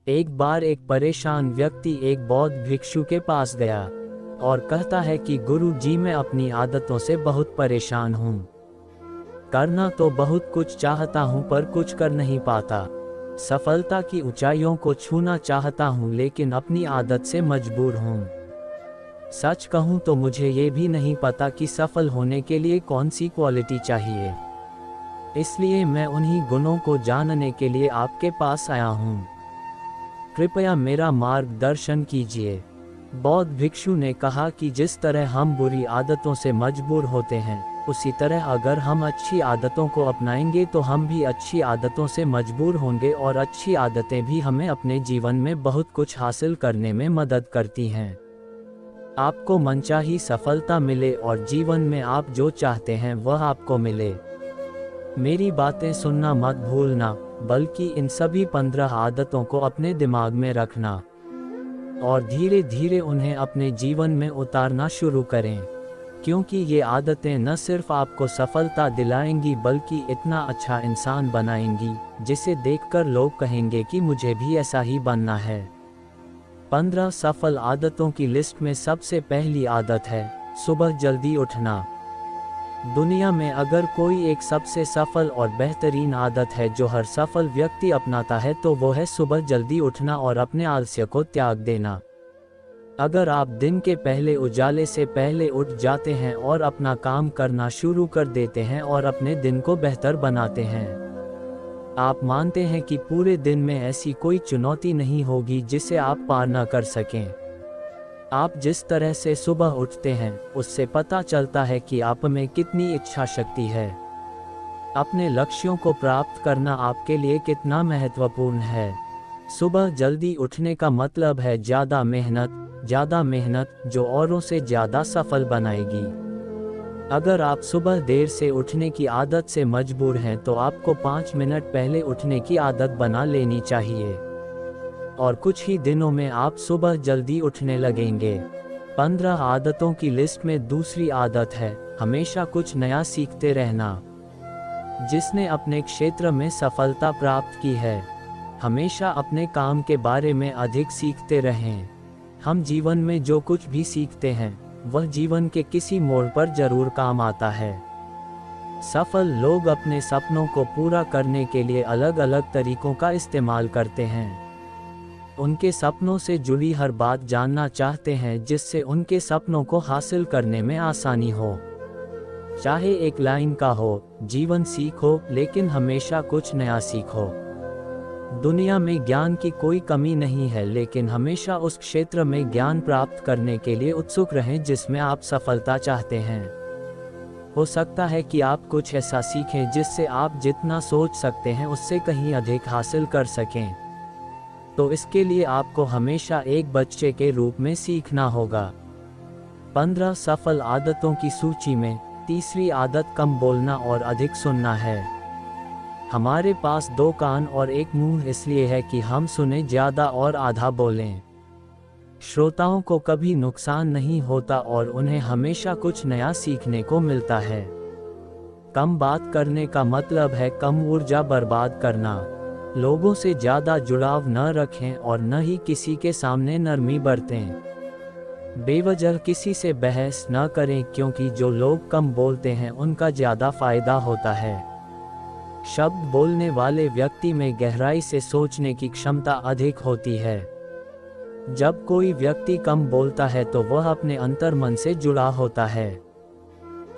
एक बार एक परेशान व्यक्ति एक बौद्ध भिक्षु के पास गया और कहता है कि गुरु जी, मैं अपनी आदतों से बहुत परेशान हूँ। करना तो बहुत कुछ चाहता हूँ पर कुछ कर नहीं पाता। सफलता की ऊंचाइयों को छूना चाहता हूँ लेकिन अपनी आदत से मजबूर हूँ। सच कहूँ तो मुझे ये भी नहीं पता कि सफल होने के लिए कौन सी क्वालिटी चाहिए। इसलिए मैं उन्हीं गुणों को जानने के लिए आपके पास आया हूँ। कृपया मेरा मार्गदर्शन कीजिए। बौद्ध भिक्षु ने कहा कि जिस तरह हम बुरी आदतों से मजबूर होते हैं, उसी तरह अगर हम अच्छी आदतों को अपनाएंगे तो हम भी अच्छी आदतों से मजबूर होंगे और अच्छी आदतें भी हमें अपने जीवन में बहुत कुछ हासिल करने में मदद करती हैं। आपको मनचाही सफलता मिले और जीवन में आप जो चाहते हैं वह आपको मिले। मेरी बातें सुनना मत भूलना, बल्कि इन सभी 15 आदतों को अपने दिमाग में रखना और धीरे धीरे उन्हें अपने जीवन में उतारना शुरू करें, क्योंकि ये आदतें न सिर्फ आपको सफलता दिलाएंगी बल्कि इतना अच्छा इंसान बनाएंगी जिसे देखकर लोग कहेंगे कि मुझे भी ऐसा ही बनना है। 15 सफल आदतों की लिस्ट में सबसे पहली आदत है सुबह जल्दी उठना। दुनिया में अगर कोई एक सबसे सफल और बेहतरीन आदत है जो हर सफल व्यक्ति अपनाता है तो वो है सुबह जल्दी उठना और अपने आलस्य को त्याग देना। अगर आप दिन के पहले उजाले से पहले उठ जाते हैं और अपना काम करना शुरू कर देते हैं और अपने दिन को बेहतर बनाते हैं, आप मानते हैं कि पूरे दिन में ऐसी कोई चुनौती नहीं होगी जिसे आप पार न कर सकें। आप जिस तरह से सुबह उठते हैं उससे पता चलता है कि आप में कितनी इच्छा शक्ति है। अपने लक्ष्यों को प्राप्त करना आपके लिए कितना महत्वपूर्ण है। सुबह जल्दी उठने का मतलब है ज़्यादा मेहनत जो औरों से ज़्यादा सफल बनाएगी। अगर आप सुबह देर से उठने की आदत से मजबूर हैं तो आपको 5 मिनट पहले उठने की आदत बना लेनी चाहिए और कुछ ही दिनों में आप सुबह जल्दी उठने लगेंगे। 15 आदतों की लिस्ट में दूसरी आदत है हमेशा कुछ नया सीखते रहना। जिसने अपने क्षेत्र में सफलता प्राप्त की है, हमेशा अपने काम के बारे में अधिक सीखते रहें। हम जीवन में जो कुछ भी सीखते हैं वह जीवन के किसी मोड़ पर जरूर काम आता है। सफल लोग अपने सपनों को पूरा करने के लिए अलग अलग तरीकों का इस्तेमाल करते हैं। उनके सपनों से जुड़ी हर बात जानना चाहते हैं जिससे उनके सपनों को हासिल करने में आसानी हो। चाहे एक लाइन का हो, जीवन सीखो लेकिन हमेशा कुछ नया सीखो। दुनिया में ज्ञान की कोई कमी नहीं है, लेकिन हमेशा उस क्षेत्र में ज्ञान प्राप्त करने के लिए उत्सुक रहें जिसमें आप सफलता चाहते हैं। हो सकता है कि आप कुछ ऐसा सीखें जिससे आप जितना सोच सकते हैं उससे कहीं अधिक हासिल कर सकें। तो इसके लिए आपको हमेशा एक बच्चे के रूप में सीखना होगा। 15 सफल आदतों की सूची में तीसरी आदत कम बोलना और अधिक सुनना है। हमारे पास 2 कान और एक मुंह इसलिए है कि हम सुने ज़्यादा और आधा बोलें। श्रोताओं को कभी नुकसान नहीं होता और उन्हें हमेशा कुछ नया सीखने को मिलता है। कम बात करने का मतलब है कम ऊर्जा बर्बाद करना। लोगों से ज़्यादा जुड़ाव न रखें और न ही किसी के सामने नरमी बरतें। बेवजह किसी से बहस न करें क्योंकि जो लोग कम बोलते हैं उनका ज़्यादा फायदा होता है। शब्द बोलने वाले व्यक्ति में गहराई से सोचने की क्षमता अधिक होती है। जब कोई व्यक्ति कम बोलता है तो वह अपने अंतर्मन से जुड़ा होता है।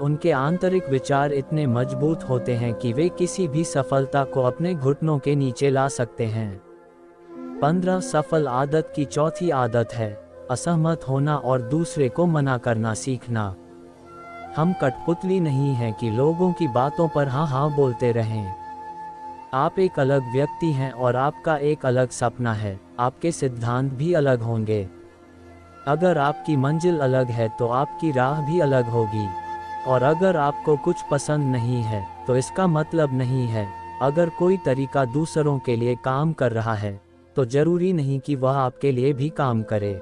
उनके आंतरिक विचार इतने मजबूत होते हैं कि वे किसी भी सफलता को अपने घुटनों के नीचे ला सकते हैं। 15 सफल आदत की चौथी आदत है असहमत होना और दूसरे को मना करना सीखना। हम कठपुतली नहीं हैं कि लोगों की बातों पर हाँ हाँ बोलते रहें। आप एक अलग व्यक्ति हैं और आपका एक अलग सपना है। आपके सिद्धांत भी अलग होंगे। अगर आपकी मंजिल अलग है तो आपकी राह भी अलग होगी। और अगर आपको कुछ पसंद नहीं है तो इसका मतलब नहीं है अगर कोई तरीका दूसरों के लिए काम कर रहा है तो जरूरी नहीं कि वह आपके लिए भी काम करे।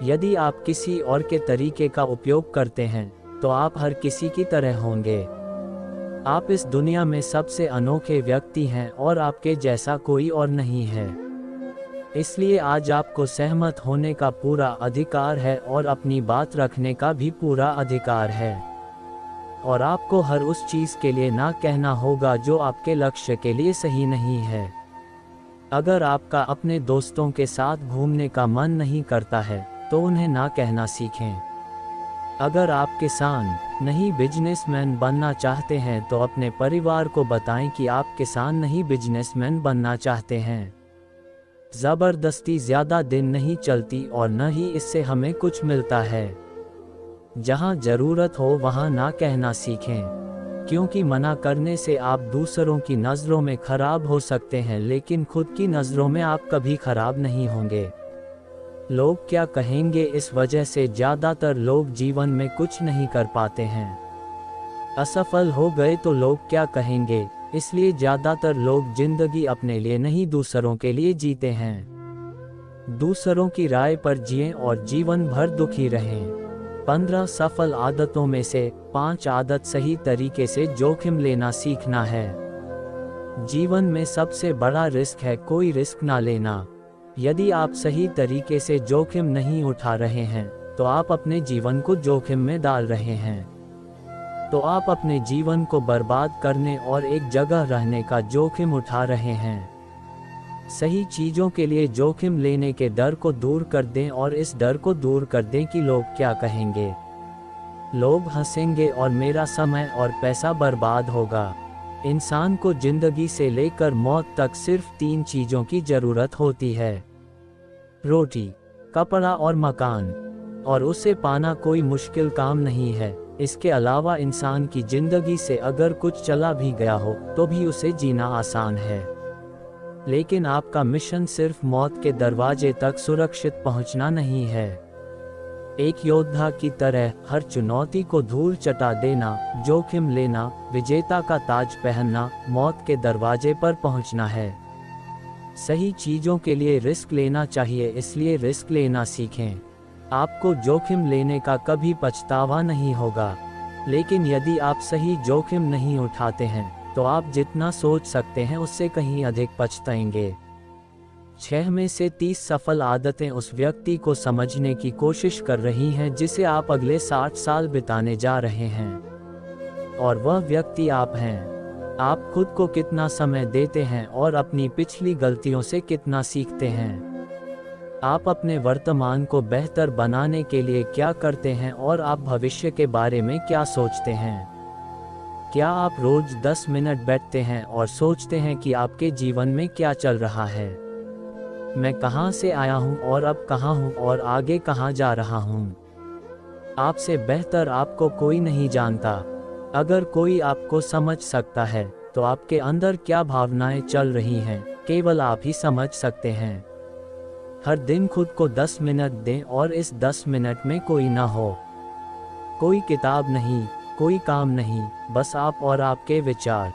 यदि आप किसी और के तरीके का उपयोग करते हैं तो आप हर किसी की तरह होंगे। आप इस दुनिया में सबसे अनोखे व्यक्ति हैं और आपके जैसा कोई और नहीं है। इसलिए आज आपको सहमत होने का पूरा अधिकार है और अपनी बात रखने का भी पूरा अधिकार है। और आपको हर उस चीज़ के लिए ना कहना होगा जो आपके लक्ष्य के लिए सही नहीं है। अगर आपका अपने दोस्तों के साथ घूमने का मन नहीं करता है तो उन्हें ना कहना सीखें। अगर आप किसान नहीं बिजनेसमैन बनना चाहते हैं तो अपने परिवार को बताएं कि आप किसान नहीं बिजनेसमैन बनना चाहते हैं। ज़बरदस्ती ज़्यादा दिन नहीं चलती और न ही इससे हमें कुछ मिलता है। जहां ज़रूरत हो वहां ना कहना सीखें, क्योंकि मना करने से आप दूसरों की नज़रों में खराब हो सकते हैं लेकिन खुद की नज़रों में आप कभी खराब नहीं होंगे। लोग क्या कहेंगे, इस वजह से ज़्यादातर लोग जीवन में कुछ नहीं कर पाते हैं। असफल हो गए तो लोग क्या कहेंगे, इसलिए ज़्यादातर लोग जिंदगी अपने लिए नहीं दूसरों के लिए जीते हैं। दूसरों की राय पर जिएं और जीवन भर दुखी रहें। 15 सफल आदतों में से 5 आदत सही तरीके से जोखिम लेना सीखना है। जीवन में सबसे बड़ा रिस्क है कोई रिस्क ना लेना। यदि आप सही तरीके से जोखिम नहीं उठा रहे हैं तो आप अपने जीवन को जोखिम में डाल रहे हैं। तो आप अपने जीवन को बर्बाद करने और एक जगह रहने का जोखिम उठा रहे हैं। सही चीज़ों के लिए जोखिम लेने के डर को दूर कर दें और इस डर को दूर कर दें कि लोग क्या कहेंगे। लोग हंसेंगे और मेरा समय और पैसा बर्बाद होगा। इंसान को जिंदगी से लेकर मौत तक सिर्फ 3 चीज़ों की ज़रूरत होती है: रोटी, कपड़ा और मकान। और उसे पाना कोई मुश्किल काम नहीं है। इसके अलावा इंसान की जिंदगी से अगर कुछ चला भी गया हो तो भी उसे जीना आसान है। लेकिन आपका मिशन सिर्फ मौत के दरवाजे तक सुरक्षित पहुंचना नहीं है। एक योद्धा की तरह हर चुनौती को धूल चटा देना, जोखिम लेना, विजेता का ताज पहनना, मौत के दरवाजे पर पहुंचना है। सही चीज़ों के लिए रिस्क लेना चाहिए, इसलिए रिस्क लेना सीखें। आपको जोखिम लेने का कभी पछतावा नहीं होगा। लेकिन यदि आप सही जोखिम नहीं उठाते हैं तो आप जितना सोच सकते हैं उससे कहीं अधिक पछताएंगे। 6 में से 30 सफल आदतें उस व्यक्ति को समझने की कोशिश कर रही हैं जिसे आप अगले 60 साल बिताने जा रहे हैं। और वह व्यक्ति आप हैं। आप खुद को कितना समय देते हैं और अपनी पिछली गलतियों से कितना सीखते हैं। आप अपने वर्तमान को बेहतर बनाने के लिए क्या करते हैं और आप भविष्य के बारे में क्या सोचते हैं। क्या आप रोज 10 मिनट बैठते हैं और सोचते हैं कि आपके जीवन में क्या चल रहा है, मैं कहां से आया हूं और अब कहां हूं और आगे कहां जा रहा हूं। आपसे बेहतर आपको कोई नहीं जानता। अगर कोई आपको समझ सकता है तो आपके अंदर क्या भावनाएं चल रही हैं केवल आप ही समझ सकते हैं। हर दिन खुद को 10 मिनट दें और इस 10 मिनट में कोई ना हो, कोई किताब नहीं, कोई काम नहीं, बस आप और आपके विचार।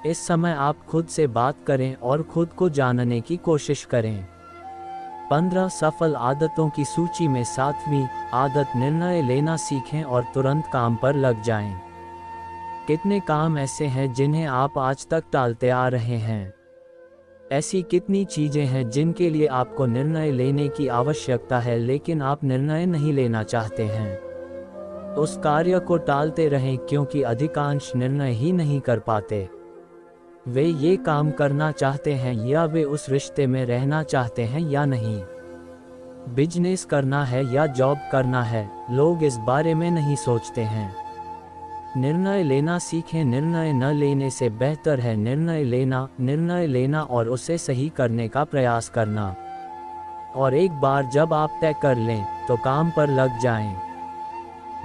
इस समय आप खुद से बात करें और खुद को जानने की कोशिश करें। 15 सफल आदतों की सूची में 7वीं आदत निर्णय लेना सीखें और तुरंत काम पर लग जाएं। कितने काम ऐसे हैं जिन्हें आप आज तक टालते आ रहे हैं? ऐसी कितनी चीजें हैं जिनके लिए आपको निर्णय लेने की आवश्यकता है लेकिन आप निर्णय नहीं लेना चाहते हैं? उस कार्य को टालते रहें क्योंकि अधिकांश निर्णय ही नहीं कर पाते। वे ये काम करना चाहते हैं या वे उस रिश्ते में रहना चाहते हैं या नहीं। बिजनेस करना है या जॉब करना है, लोग इस बारे में नहीं सोचते हैं। निर्णय लेना सीखें। निर्णय न लेने से बेहतर है निर्णय लेना और उसे सही करने का प्रयास करना। और एक बार जब आप तय कर लें तो काम पर लग जाएं।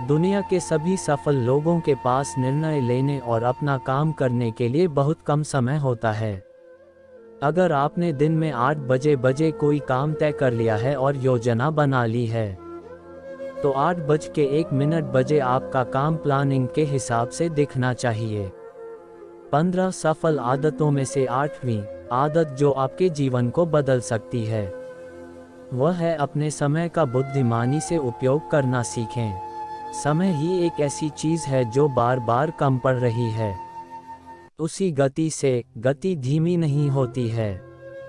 दुनिया के सभी सफल लोगों के पास निर्णय लेने और अपना काम करने के लिए बहुत कम समय होता है। अगर आपने दिन में 8 बजे कोई काम तय कर लिया है और योजना बना ली है तो 8:01 आपका काम प्लानिंग के हिसाब से दिखना चाहिए। 15 सफल आदतों में से 8वीं आदत जो आपके जीवन को बदल सकती है वह है अपने समय का बुद्धिमानी से उपयोग करना सीखें। समय ही एक ऐसी चीज है जो बार बार कम पड़ रही है। उसी गति से गति धीमी नहीं होती है।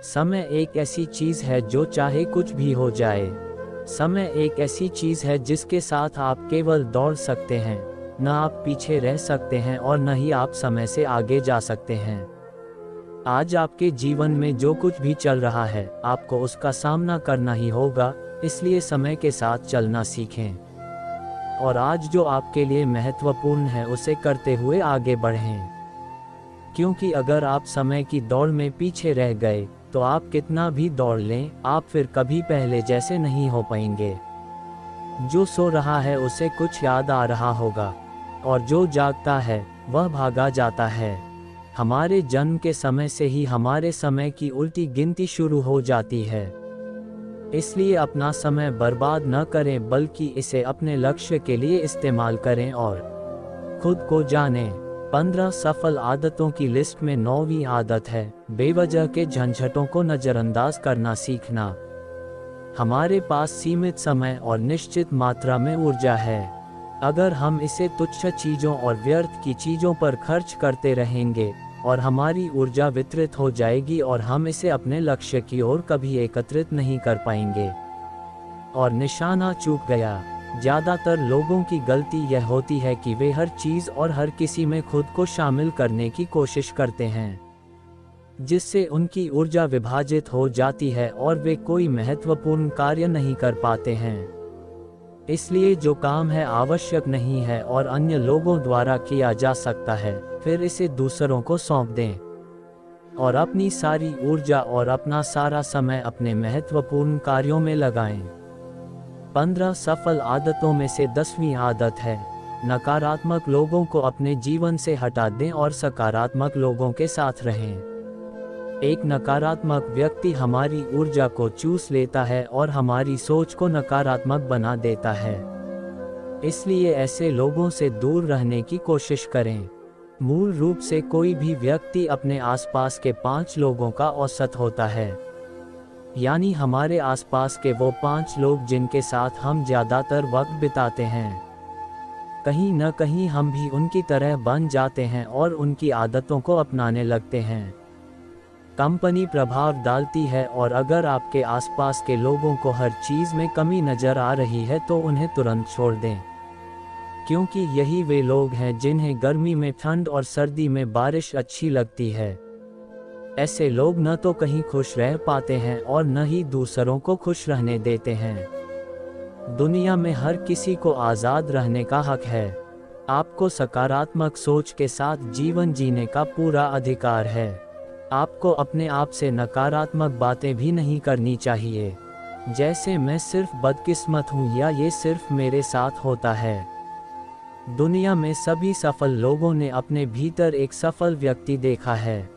समय एक ऐसी चीज है जो चाहे कुछ भी हो जाए। समय एक ऐसी चीज है जिसके साथ आप केवल दौड़ सकते हैं, न आप पीछे रह सकते हैं और न ही आप समय से आगे जा सकते हैं। आज आपके जीवन में जो कुछ भी चल रहा है, आपको उसका सामना करना ही होगा, इसलिए समय के साथ चलना सीखें। और आज जो आपके लिए महत्वपूर्ण है उसे करते हुए आगे बढ़ें। क्योंकि अगर आप समय की दौड़ में पीछे रह गए, तो आप कितना भी दौड़ लें, आप फिर कभी पहले जैसे नहीं हो पाएंगे। जो सो रहा है उसे कुछ याद आ रहा होगा, और जो जागता है वह भागा जाता है। हमारे जन्म के समय से ही हमारे समय की उल्टी गिनती शुरू हो जाती है। इसलिए अपना समय बर्बाद न करें, बल्कि इसे अपने लक्ष्य के लिए इस्तेमाल करें और खुद को जानें। 15 सफल आदतों की लिस्ट में 9वीं आदत है बेवजह के झंझटों को नज़रअंदाज करना सीखना। हमारे पास सीमित समय और निश्चित मात्रा में ऊर्जा है। अगर हम इसे तुच्छ चीज़ों और व्यर्थ की चीज़ों पर खर्च करते रहेंगे, और हमारी ऊर्जा वितरित हो जाएगी और हम इसे अपने लक्ष्य की ओर कभी एकत्रित नहीं कर पाएंगे। और निशाना चूक गया। ज़्यादातर लोगों की गलती यह होती है कि वे हर चीज़ और हर किसी में खुद को शामिल करने की कोशिश करते हैं, जिससे उनकी ऊर्जा विभाजित हो जाती है और वे कोई महत्वपूर्ण कार्य नहीं कर पाते हैं। इसलिए जो काम है आवश्यक नहीं है और अन्य लोगों द्वारा किया जा सकता है, फिर इसे दूसरों को सौंप दें और अपनी सारी ऊर्जा और अपना सारा समय अपने महत्वपूर्ण कार्यों में लगाएं। 15 सफल आदतों में से 10वीं आदत है नकारात्मक लोगों को अपने जीवन से हटा दें और सकारात्मक लोगों के साथ रहें। एक नकारात्मक व्यक्ति हमारी ऊर्जा को चूस लेता है और हमारी सोच को नकारात्मक बना देता है। इसलिए ऐसे लोगों से दूर रहने की कोशिश करें। मूल रूप से कोई भी व्यक्ति अपने आसपास के 5 लोगों का औसत होता है, यानी हमारे आसपास के वो 5 लोग जिनके साथ हम ज़्यादातर वक्त बिताते हैं। कहीं न कहीं हम भी उनकी तरह बन जाते हैं और उनकी आदतों को अपनाने लगते हैं। कंपनी प्रभाव डालती है, और अगर आपके आसपास के लोगों को हर चीज़ में कमी नज़र आ रही है तो उन्हें तुरंत छोड़ दें, क्योंकि यही वे लोग हैं जिन्हें गर्मी में ठंड और सर्दी में बारिश अच्छी लगती है। ऐसे लोग न तो कहीं खुश रह पाते हैं और न ही दूसरों को खुश रहने देते हैं। दुनिया में हर किसी को आज़ाद रहने का हक है। आपको सकारात्मक सोच के साथ जीवन जीने का पूरा अधिकार है। आपको अपने आप से नकारात्मक बातें भी नहीं करनी चाहिए, जैसे मैं सिर्फ बदकिस्मत हूँ या ये सिर्फ मेरे साथ होता है। दुनिया में सभी सफल लोगों ने अपने भीतर एक सफल व्यक्ति देखा है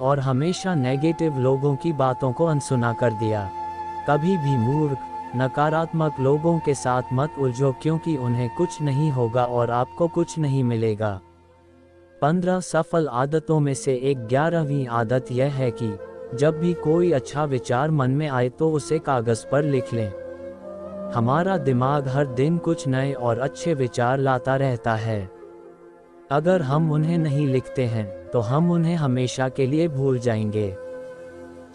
और हमेशा नेगेटिव लोगों की बातों को अनसुना कर दिया। कभी भी मूर्ख, नकारात्मक लोगों के साथ मत उलझो, क्योंकि उन्हें कुछ नहीं होगा और आपको कुछ नहीं मिलेगा। 15 सफल आदतों में से एक 11वीं आदत यह है कि जब भी कोई अच्छा विचार मन में आए तो उसे कागज़ पर लिख लें। हमारा दिमाग हर दिन कुछ नए और अच्छे विचार लाता रहता है। अगर हम उन्हें नहीं लिखते हैं तो हम उन्हें हमेशा के लिए भूल जाएंगे।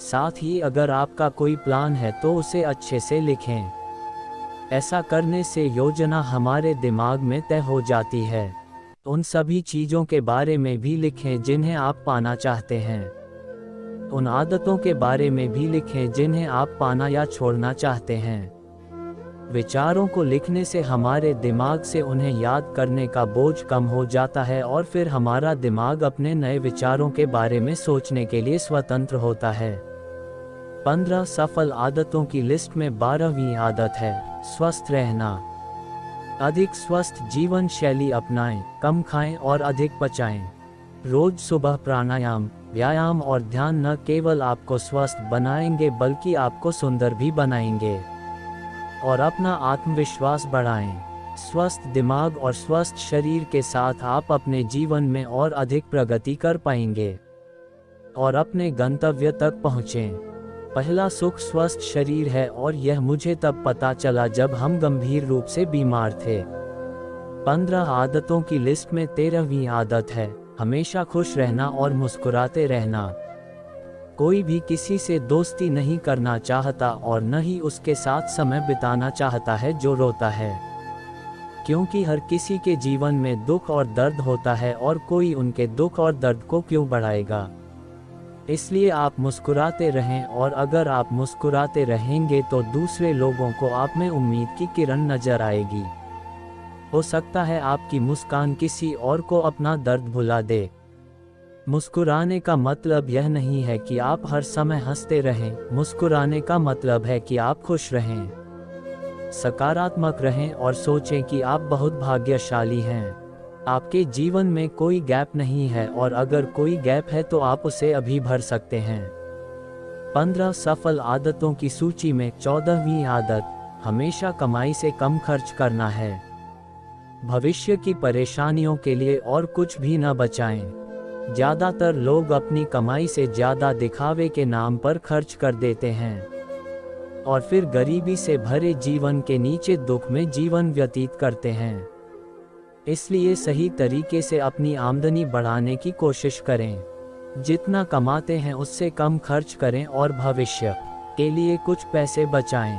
साथ ही अगर आपका कोई प्लान है तो उसे अच्छे से लिखें। ऐसा करने से योजना हमारे दिमाग में तय हो जाती है। उन सभी चीज़ों के बारे में भी लिखें जिन्हें आप पाना चाहते हैं। उन आदतों के बारे में भी लिखें जिन्हें आप पाना या छोड़ना चाहते हैं। विचारों को लिखने से हमारे दिमाग से उन्हें याद करने का बोझ कम हो जाता है और फिर हमारा दिमाग अपने नए विचारों के बारे में सोचने के लिए स्वतंत्र होता है। 15 सफल आदतों की लिस्ट में 12वीं आदत है स्वस्थ रहना। अधिक स्वस्थ जीवन शैली अपनाएं, कम खाएं और अधिक पचाएं। रोज सुबह प्राणायाम, व्यायाम और ध्यान न केवल आपको स्वस्थ बनाएंगे बल्कि आपको सुंदर भी बनाएंगे और अपना आत्मविश्वास बढ़ाएं। स्वस्थ दिमाग और स्वस्थ शरीर के साथ आप अपने जीवन में और अधिक प्रगति कर पाएंगे और अपने गंतव्य तक पहुँचें। पहला सुख स्वस्थ शरीर है, और यह मुझे तब पता चला जब हम गंभीर रूप से बीमार थे। 15 आदतों की लिस्ट में 13वीं आदत है हमेशा खुश रहना और मुस्कुराते रहना। कोई भी किसी से दोस्ती नहीं करना चाहता और न ही उसके साथ समय बिताना चाहता है जो रोता है, क्योंकि हर किसी के जीवन में दुख और दर्द होता है और कोई उनके दुख और दर्द को क्यों बढ़ाएगा। इसलिए आप मुस्कुराते रहें, और अगर आप मुस्कुराते रहेंगे तो दूसरे लोगों को आप में उम्मीद की किरण नजर आएगी। हो सकता है आपकी मुस्कान किसी और को अपना दर्द भुला दे। मुस्कुराने का मतलब यह नहीं है कि आप हर समय हंसते रहें, मुस्कुराने का मतलब है कि आप खुश रहें, सकारात्मक रहें और सोचें कि आप बहुत भाग्यशाली हैं। आपके जीवन में कोई गैप नहीं है, और अगर कोई गैप है तो आप उसे अभी भर सकते हैं। 15 सफल आदतों की सूची में 14वीं आदत, हमेशा कमाई से कम खर्च करना है। भविष्य की परेशानियों के लिए और कुछ भी न बचाएं। ज़्यादातर लोग अपनी कमाई से ज़्यादा दिखावे के नाम पर खर्च कर देते हैं और फिर गरीबी से भरे जीवन के नीचे दुख में जीवन व्यतीत करते हैं। इसलिए सही तरीके से अपनी आमदनी बढ़ाने की कोशिश करें। जितना कमाते हैं उससे कम खर्च करें और भविष्य के लिए कुछ पैसे बचाएं।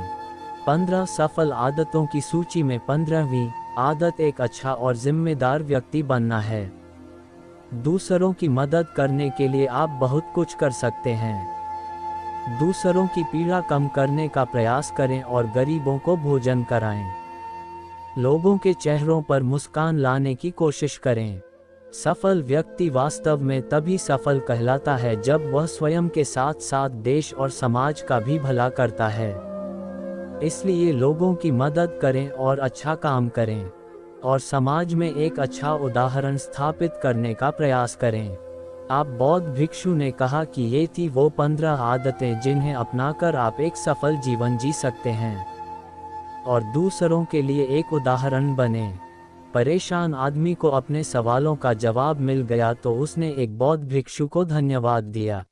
15 सफल आदतों की सूची में 15वीं आदत, एक अच्छा और जिम्मेदार व्यक्ति बनना है। दूसरों की मदद करने के लिए आप बहुत कुछ कर सकते हैं। दूसरों की पीड़ा कम करने का प्रयास करें और गरीबों को भोजन कराएं। लोगों के चेहरों पर मुस्कान लाने की कोशिश करें। सफल व्यक्ति वास्तव में तभी सफल कहलाता है जब वह स्वयं के साथ साथ देश और समाज का भी भला करता है। इसलिए लोगों की मदद करें और अच्छा काम करें, और समाज में एक अच्छा उदाहरण स्थापित करने का प्रयास करें। आप बौद्ध भिक्षु ने कहा कि ये थी वो 15 आदतें जिन्हें अपनाकर आप एक सफल जीवन जी सकते हैं और दूसरों के लिए एक उदाहरण बने। परेशान आदमी को अपने सवालों का जवाब मिल गया तो उसने एक बौद्ध भिक्षु को धन्यवाद दिया।